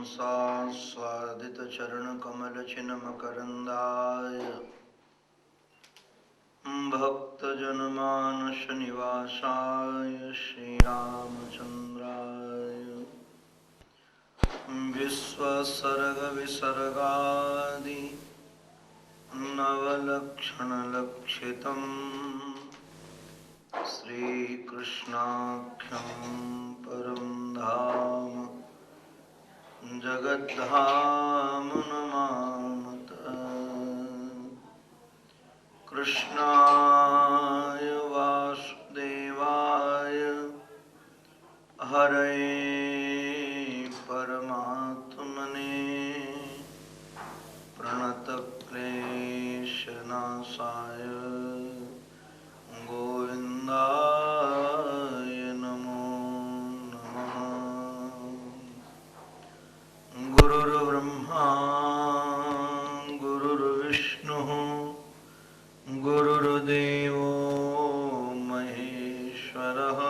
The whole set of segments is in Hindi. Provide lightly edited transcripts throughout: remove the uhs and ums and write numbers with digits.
स्वादितचरणकमलचिन्मकरन्दाय भक्तजनमानसनिवासाय श्रीरामचन्द्राय विश्वसर्गविसर्गादि नवलक्षणलक्षितं श्रीकृष्णाख्यं परं धाम जगद्धाम नमामत। कृष्णाय वासुदेवाय हरये परमात्मने प्रणतक्लेशनाशाय गोविन्दाय नमो नमः। गुरुर्ब्रह्मा गुरुर्विष्णुः गुरुर्देवो महेश्वरः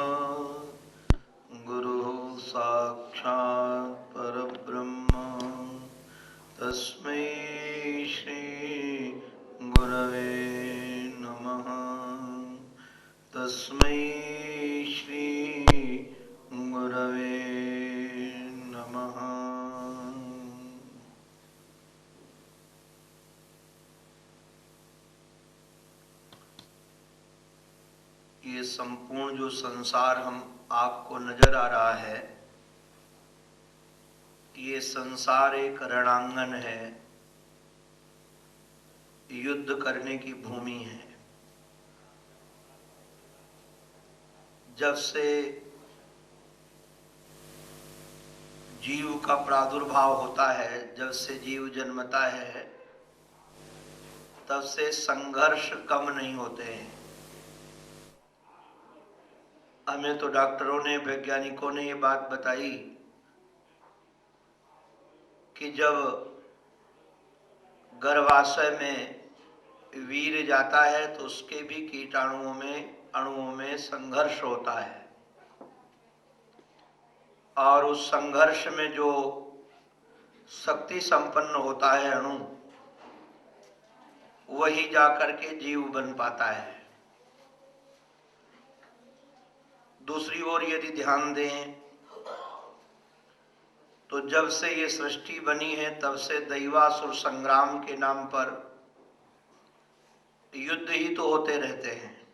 गुरुः साक्षात् परब्रह्म तस्मै श्री गुरवे नमः। तस्मै श्री गुरवे नमः। ये संपूर्ण जो संसार हम आपको नजर आ रहा है, ये संसार एक रणांगन है, युद्ध करने की भूमि है। जब से जीव का प्रादुर्भाव होता है, जब से जीव जन्मता है, तब से संघर्ष कम नहीं होते हैं। हमें तो डॉक्टरों ने, वैज्ञानिकों ने ये बात बताई कि जब गर्भाशय में वीर्य जाता है तो उसके भी अणुओं में संघर्ष होता है, और उस संघर्ष में जो शक्ति संपन्न होता है अणु, वही जाकर के जीव बन पाता है। दूसरी ओर यदि ध्यान दें तो जब से ये सृष्टि बनी है तब से दैवासुर संग्राम के नाम पर युद्ध ही तो होते रहते हैं।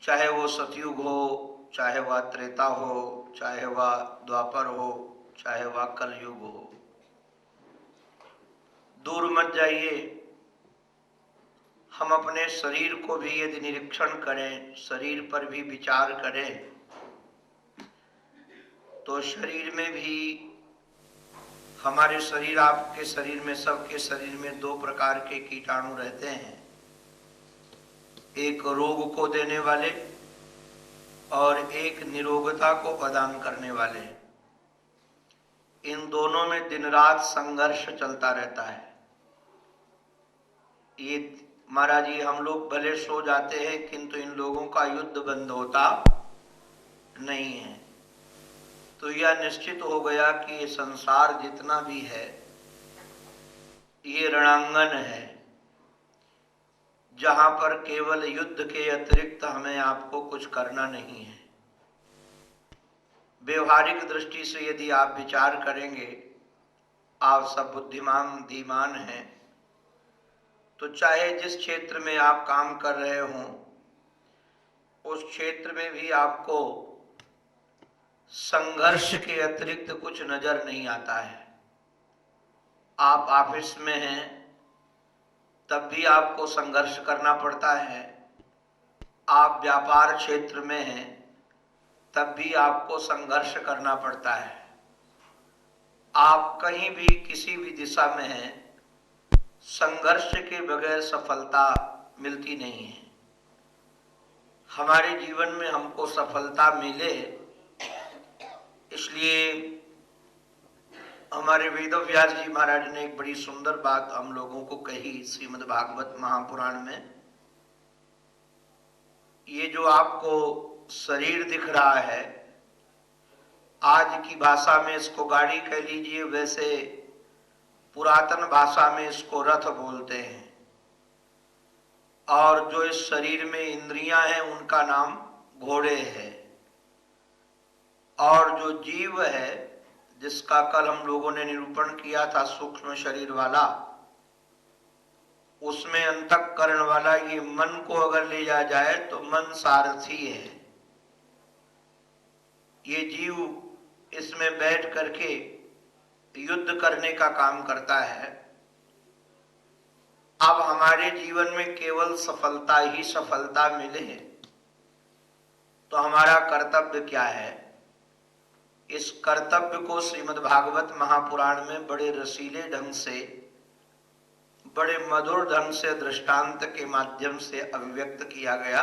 चाहे वो सतयुग हो, चाहे वह त्रेता हो, चाहे वह द्वापर हो, चाहे वह कलयुग हो। दूर मत जाइए, हम अपने शरीर को भी यदि निरीक्षण करें, शरीर पर भी विचार करें, तो शरीर में भी, हमारे शरीर, आपके शरीर में, सबके शरीर में दो प्रकार के कीटाणु रहते हैं। एक रोग को देने वाले और एक निरोगता को प्रदान करने वाले। इन दोनों में दिन रात संघर्ष चलता रहता है। ये महाराज जी, हम लोग भले सो जाते हैं किंतु इन लोगों का युद्ध बंद होता नहीं है। तो यह निश्चित हो गया कि ये संसार जितना भी है ये रणांगन है, जहां पर केवल युद्ध के अतिरिक्त हमें आपको कुछ करना नहीं है। व्यवहारिक दृष्टि से यदि आप विचार करेंगे, आप सब बुद्धिमान धीमान हैं, तो चाहे जिस क्षेत्र में आप काम कर रहे हों, उस क्षेत्र में भी आपको संघर्ष के अतिरिक्त कुछ नजर नहीं आता है। आप ऑफिस में हैं तब भी आपको संघर्ष करना पड़ता है। आप व्यापार क्षेत्र में हैं तब भी आपको संघर्ष करना पड़ता है। आप कहीं भी किसी भी दिशा में हैं, संघर्ष के बगैर सफलता मिलती नहीं है। हमारे जीवन में हमको सफलता मिले, इसलिए हमारे वेदव्यास जी महाराज ने एक बड़ी सुंदर बात हम लोगों को कही श्रीमद् भागवत महापुराण में। ये जो आपको शरीर दिख रहा है, आज की भाषा में इसको गाड़ी कह लीजिए, वैसे पुरातन भाषा में इसको रथ बोलते हैं। और जो इस शरीर में इंद्रियां हैं उनका नाम घोड़े है। और जो जीव है जिसका कल हम लोगों ने निरूपण किया था, सूक्ष्म शरीर वाला, उसमें अंतःकरण वाला ये मन को अगर ले जाए तो मन सारथी है। ये जीव इसमें बैठ करके युद्ध करने का काम करता है। अब हमारे जीवन में केवल सफलता ही सफलता मिले तो हमारा कर्तव्य क्या है? इस कर्तव्य को श्रीमद् भागवत महापुराण में बड़े रसीले ढंग से, बड़े मधुर ढंग से दृष्टांत के माध्यम से अभिव्यक्त किया गया।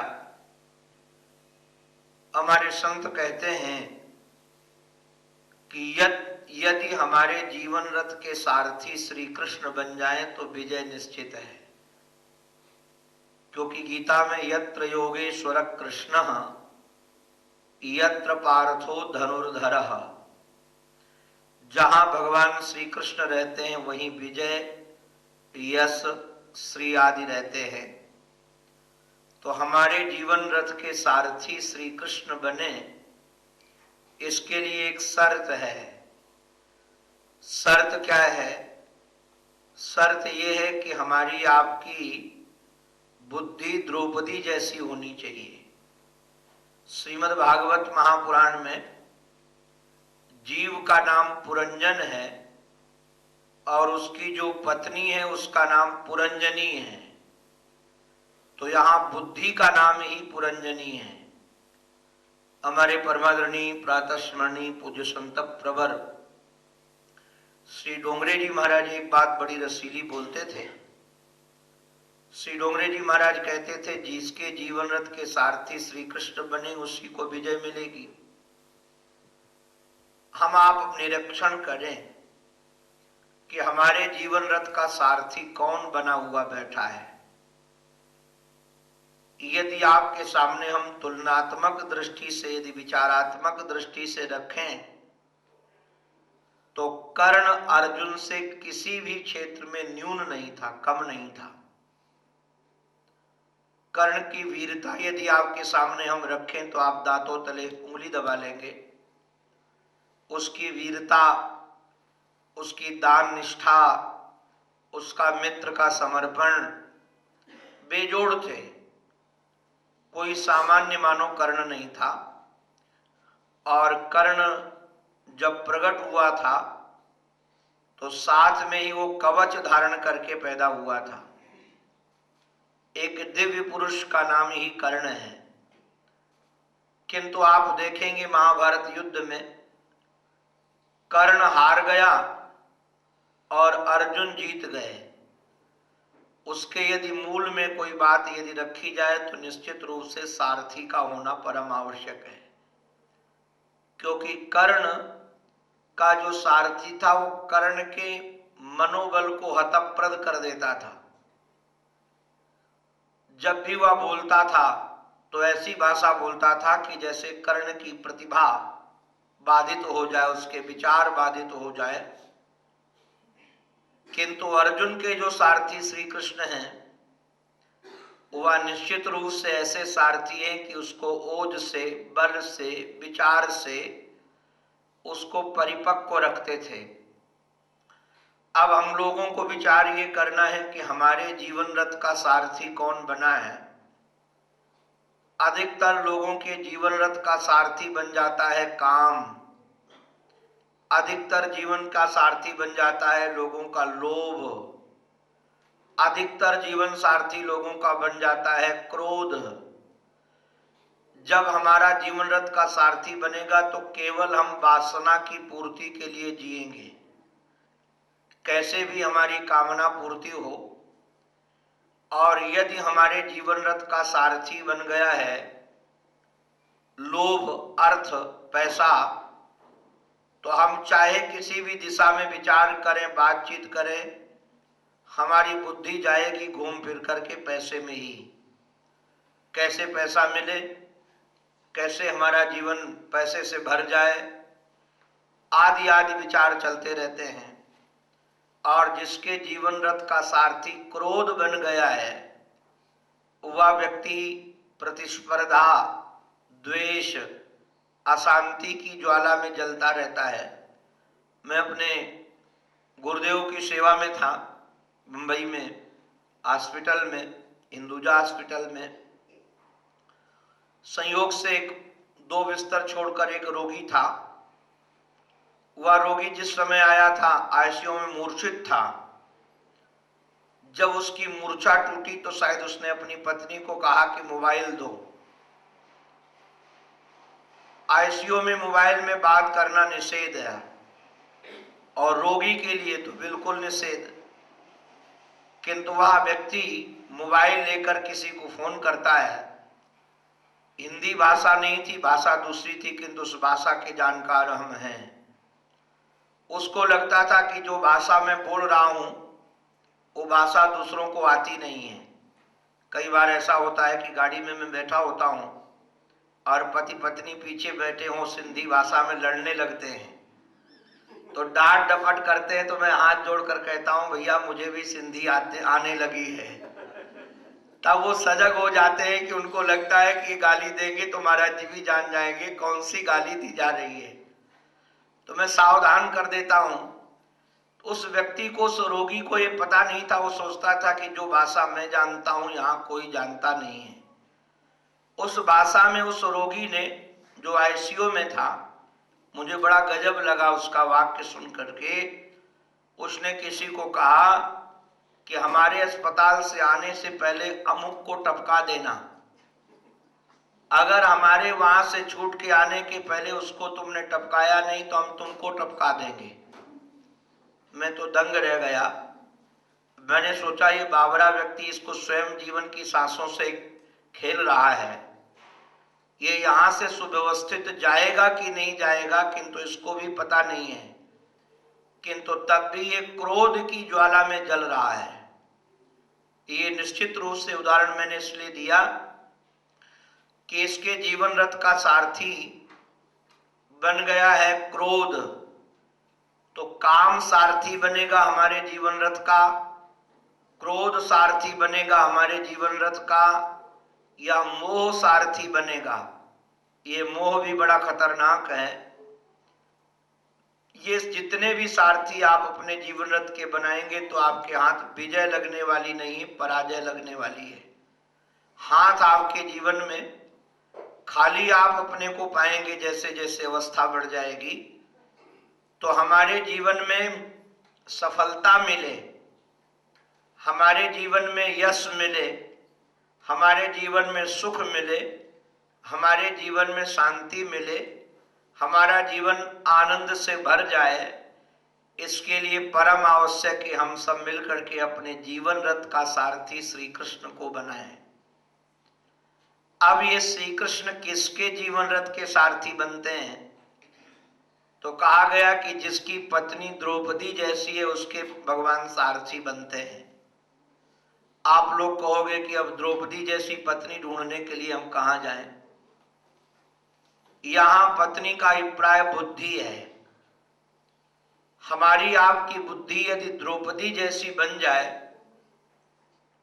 हमारे संत कहते हैं कि यदि हमारे जीवन रथ के सारथी श्री कृष्ण बन जाएं तो विजय निश्चित है। क्योंकि गीता में यत्र योगेश्वर कृष्ण यत्र पार्थो धनुर्धरः, जहां भगवान श्री कृष्ण रहते हैं वहीं विजय, यश, श्री आदि रहते हैं। तो हमारे जीवन रथ के सारथी श्री कृष्ण बने, इसके लिए एक शर्त है। शर्त क्या है? शर्त यह है कि हमारी आपकी बुद्धि द्रौपदी जैसी होनी चाहिए। श्रीमद् भागवत महापुराण में जीव का नाम पुरंजन है और उसकी जो पत्नी है उसका नाम पुरंजनी है। तो यहां बुद्धि का नाम ही पुरंजनी है। हमारे परमादरणीय प्रातस्मरणीय पूज्य संत प्रवर श्री डोंगरे जी महाराज एक बात बड़ी रसीली बोलते थे। श्री डोंगरे जी महाराज कहते थे, जिसके जीवन रथ के सारथी श्री कृष्ण बने उसी को विजय मिलेगी। हम आप निरीक्षण करें कि हमारे जीवन रथ का सारथी कौन बना हुआ बैठा है। यदि आपके सामने हम तुलनात्मक दृष्टि से, यदि विचारात्मक दृष्टि से रखें तो कर्ण अर्जुन से किसी भी क्षेत्र में न्यून नहीं था, कम नहीं था। कर्ण की वीरता यदि आपके सामने हम रखें तो आप दांतों तले उंगली दबा लेंगे। उसकी वीरता, उसकी दान निष्ठा, उसका मित्र का समर्पण बेजोड़ थे। कोई सामान्य मानो कर्ण नहीं था। और कर्ण जब प्रकट हुआ था तो साथ में ही वो कवच धारण करके पैदा हुआ था। एक दिव्य पुरुष का नाम ही कर्ण है। किंतु आप देखेंगे महाभारत युद्ध में कर्ण हार गया और अर्जुन जीत गए। उसके यदि मूल में कोई बात यदि रखी जाए तो निश्चित रूप से सारथी का होना परम आवश्यक है। क्योंकि कर्ण का जो सारथी था वो कर्ण के मनोबल को हतप्रद कर देता था। जब भी वह बोलता था तो ऐसी भाषा बोलता था कि जैसे कर्ण की प्रतिभा बाधित हो जाए, उसके विचार बाधित हो जाए। किंतु अर्जुन के जो सारथी श्री कृष्ण हैं वह निश्चित रूप से ऐसे सारथी हैं कि उसको ओज से, बल से, विचार से उसको परिपक्व रखते थे। अब हम लोगों को विचार ये करना है कि हमारे जीवन रथ का सारथी कौन बना है। अधिकतर लोगों के जीवन रथ का सारथी बन जाता है काम। अधिकतर जीवन का सारथी बन जाता है लोगों का लोभ। अधिकतर जीवन सारथी लोगों का बन जाता है क्रोध। जब हमारा जीवन रथ का सारथी बनेगा तो केवल हम वासना की पूर्ति के लिए जिएंगे। कैसे भी हमारी कामना पूर्ति हो। और यदि हमारे जीवन रथ का सारथी बन गया है लोभ, अर्थ, पैसा, तो हम चाहे किसी भी दिशा में विचार करें, बातचीत करें, हमारी बुद्धि जाएगी घूम फिर करके पैसे में ही। कैसे पैसा मिले, कैसे हमारा जीवन पैसे से भर जाए, आदि आदि विचार चलते रहते हैं। और जिसके जीवन रथ का सारथी क्रोध बन गया है, वह व्यक्ति प्रतिस्पर्धा, द्वेष, अशांति की ज्वाला में जलता रहता है। मैं अपने गुरुदेव की सेवा में था मुंबई में, हॉस्पिटल में, हिंदुजा हॉस्पिटल में। संयोग से एक 2 बिस्तर छोड़कर एक रोगी था। वह रोगी जिस समय आया था आईसीयू में मूर्छित था। जब उसकी मूर्छा टूटी तो शायद उसने अपनी पत्नी को कहा कि मोबाइल दो। आईसीयू में मोबाइल में बात करना निषेध है और रोगी के लिए तो बिल्कुल निषेध। किंतु वह व्यक्ति मोबाइल लेकर किसी को फोन करता है। हिंदी भाषा नहीं थी, भाषा दूसरी थी, किंतु उस भाषा के जानकार हम हैं। उसको लगता था कि जो भाषा मैं बोल रहा हूं वो भाषा दूसरों को आती नहीं है। कई बार ऐसा होता है कि गाड़ी में मैं बैठा होता हूं और पति पत्नी पीछे बैठे हों, सिंधी भाषा में लड़ने लगते हैं तो डांट डपट करते हैं, तो मैं हाथ जोड़कर कहता हूं भैया मुझे भी सिंधी आने लगी है। तब वो सजग हो जाते हैं कि उनको लगता है कि गाली देंगे तो महाराज जी भी जान जाएंगे कौन सी गाली दी जा रही है। तो मैं सावधान कर देता हूं। उस व्यक्ति को, उस रोगी को ये पता नहीं था। वो सोचता था कि जो भाषा मैं जानता हूं यहां कोई जानता नहीं है। उस भाषा में उस रोगी ने, जो आईसीयू में था, मुझे बड़ा गजब लगा उसका वाक्य सुन करके। उसने किसी को कहा कि हमारे अस्पताल से आने से पहले अमुक को टपका देना। अगर हमारे वहां से छूट के आने के पहले उसको तुमने टपकाया नहीं तो हम तुमको टपका देंगे। मैं तो दंग रह गया। मैंने सोचा ये बावरा व्यक्ति इसको स्वयं जीवन की सांसों से खेल रहा है। ये यहां से सुव्यवस्थित जाएगा कि नहीं जाएगा, किंतु इसको भी पता नहीं है। किंतु तब भी ये क्रोध की ज्वाला में जल रहा है। ये निश्चित रूप से उदाहरण मैंने इसलिए दिया कि इसके जीवन रथ का सारथी बन गया है क्रोध। तो काम सारथी बनेगा हमारे जीवन रथ का, क्रोध सारथी बनेगा हमारे जीवन रथ का, या मोह सारथी बनेगा। ये मोह भी बड़ा खतरनाक है। ये जितने भी सारथी आप अपने जीवन रथ के बनाएंगे तो आपके हाथ विजय लगने वाली नहीं, पराजय लगने वाली है। हाथ आपके जीवन में खाली आप अपने को पाएंगे। जैसे जैसे अवस्था बढ़ जाएगी तो हमारे जीवन में सफलता मिले, हमारे जीवन में यश मिले, हमारे जीवन में सुख मिले, हमारे जीवन में शांति मिले, हमारा जीवन आनंद से भर जाए, इसके लिए परम आवश्यक कि हम सब मिलकर के अपने जीवन रथ का सारथी श्री कृष्ण को बनाएं। अब ये श्री कृष्ण किसके जीवन रथ के सारथी बनते हैं? तो कहा गया कि जिसकी पत्नी द्रौपदी जैसी है उसके भगवान सारथी बनते हैं। आप लोग कहोगे कि अब द्रौपदी जैसी पत्नी ढूंढने के लिए हम कहां जाएं? यहां पत्नी का अभिप्राय बुद्धि है। हमारी आपकी बुद्धि यदि द्रौपदी जैसी बन जाए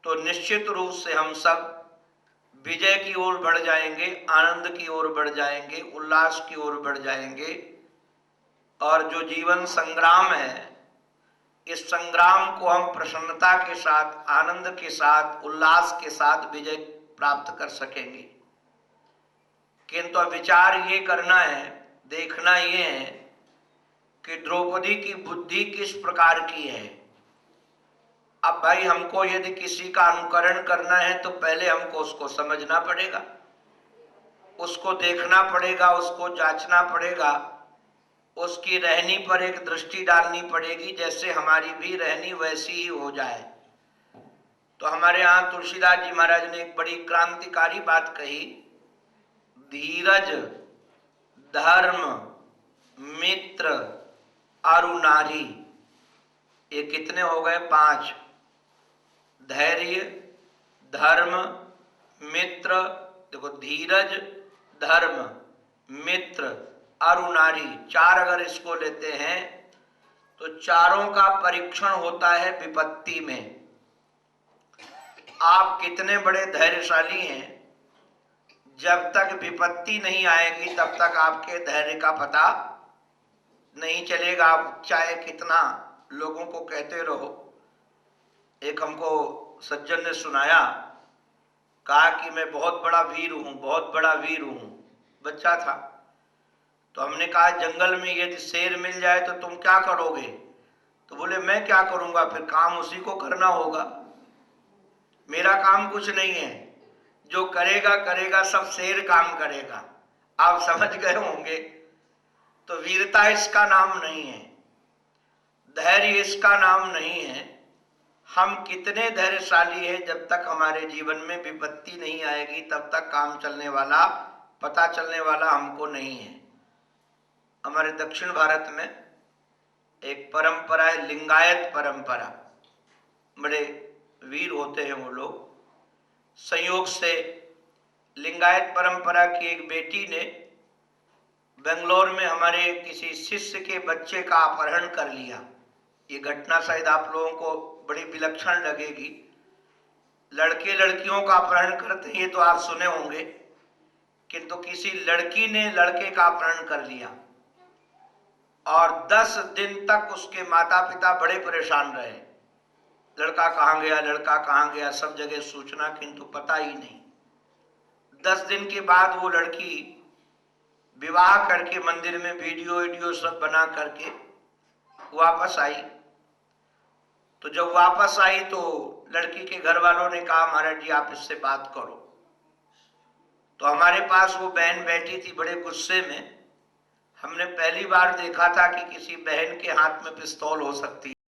तो निश्चित रूप से हम सब विजय की ओर बढ़ जाएंगे, आनंद की ओर बढ़ जाएंगे, उल्लास की ओर बढ़ जाएंगे। और जो जीवन संग्राम है, इस संग्राम को हम प्रसन्नता के साथ, आनंद के साथ, उल्लास के साथ विजय प्राप्त कर सकेंगे। किंतु विचार ये करना है, देखना ये है कि द्रौपदी की बुद्धि किस प्रकार की है। अब भाई हमको यदि किसी का अनुकरण करना है तो पहले हमको उसको समझना पड़ेगा, उसको देखना पड़ेगा, उसको जांचना पड़ेगा, उसकी रहनी पर एक दृष्टि डालनी पड़ेगी, जैसे हमारी भी रहनी वैसी ही हो जाए। तो हमारे यहाँ तुलसीदास जी महाराज ने एक बड़ी क्रांतिकारी बात कही, धीरज, धर्म, मित्र, अरु नारी। ये कितने हो गए? 5। धैर्य, धर्म, मित्र, देखो धीरज, धर्म, मित्र, अरु नारी, चार अगर इसको लेते हैं तो चारों का परीक्षण होता है विपत्ति में। आप कितने बड़े धैर्यशाली हैं, जब तक विपत्ति नहीं आएगी तब तक आपके धैर्य का पता नहीं चलेगा। आप चाहे कितना लोगों को कहते रहो। एक हमको सज्जन ने सुनाया, कहा कि मैं बहुत बड़ा वीर हूं, बहुत बड़ा वीर हूं। बच्चा था तो हमने कहा जंगल में यदि शेर मिल जाए तो तुम क्या करोगे? तो बोले मैं क्या करूंगा, फिर काम उसी को करना होगा, मेरा काम कुछ नहीं है, जो करेगा करेगा, सब शेर काम करेगा। आप समझ गए होंगे। तो वीरता इसका नाम नहीं है, धैर्य इसका नाम नहीं है। हम कितने धैर्यशाली हैं, जब तक हमारे जीवन में विपत्ति नहीं आएगी तब तक काम चलने वाला, पता चलने वाला हमको नहीं है। हमारे दक्षिण भारत में एक परंपरा है, लिंगायत परंपरा। बड़े वीर होते हैं वो लोग। संयोग से लिंगायत परंपरा की एक बेटी ने बेंगलोर में हमारे किसी शिष्य के बच्चे का अपहरण कर लिया। ये घटना शायद आप लोगों को बड़ी विलक्षण लगेगी। लड़के लड़कियों का अपहरण करते हैं तो आप सुने होंगे, किंतु किसी लड़की ने लड़के का अपहरण कर लिया और 10 दिन तक उसके माता पिता बड़े परेशान रहे। लड़का कहाँ गया, लड़का कहाँ गया, सब जगह सूचना, किंतु पता ही नहीं। 10 दिन के बाद वो लड़की विवाह करके मंदिर में वीडियो सब बना करके वापस आई। तो जब वापस आई तो लड़की के घर वालों ने कहा महाराज जी आप इससे बात करो। तो हमारे पास वो बहन बैठी थी बड़े गुस्से में। हमने पहली बार देखा था कि किसी बहन के हाथ में पिस्तौल हो सकती